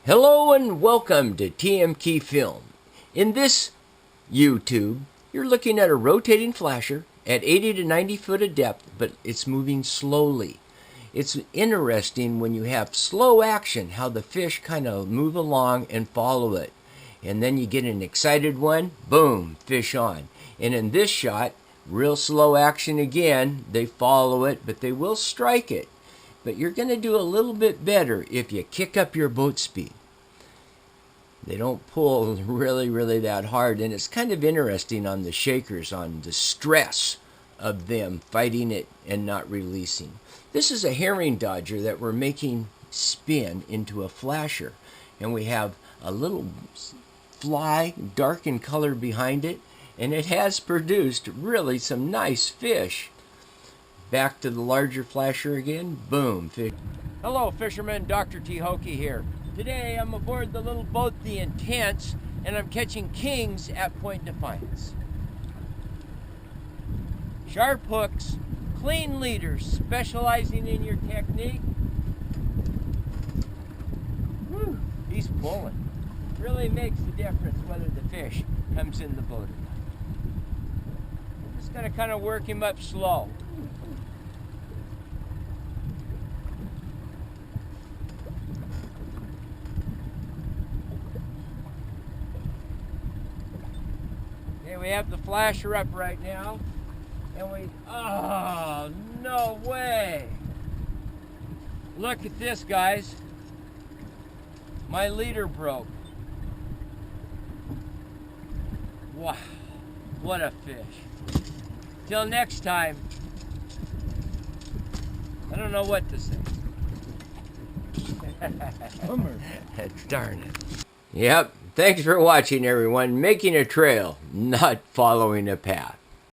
Hello and welcome to TMK Film. In this YouTube, you're looking at a rotating flasher at 80 to 90 foot of depth, but it's moving slowly. It's interesting when you have slow action, how the fish kind of move along and follow it. And then you get an excited one, boom, fish on. And in this shot, real slow action again, they follow it, but they will strike it. But you're going to do a little bit better if you kick up your boat speed. They don't pull really that hard, and it's kind of interesting on the shakers, on the stress of them fighting it and not releasing. This is a herring dodger that we're making spin into a flasher, and we have a little fly, dark in color behind it, and it has produced really some nice fish. Back to the larger flasher again, boom, fish. Hello fishermen, Dr.Thoke here. Today I'm aboard the little boat, the Intense, and I'm catching kings at Point Defiance. Sharp hooks, clean leaders, specializing in your technique. Whew, he's pulling. Really makes the difference whether the fish comes in the boat or not. I'm just gonna kind of work him up slow. Okay, we have the flasher up right now, and oh, no way. Look at this, guys. My leader broke. Wow, what a fish. Till next time, I don't know what to say. Bummer. Darn it. Yep. Thanks for watching, everyone. Making a trail, not following a path.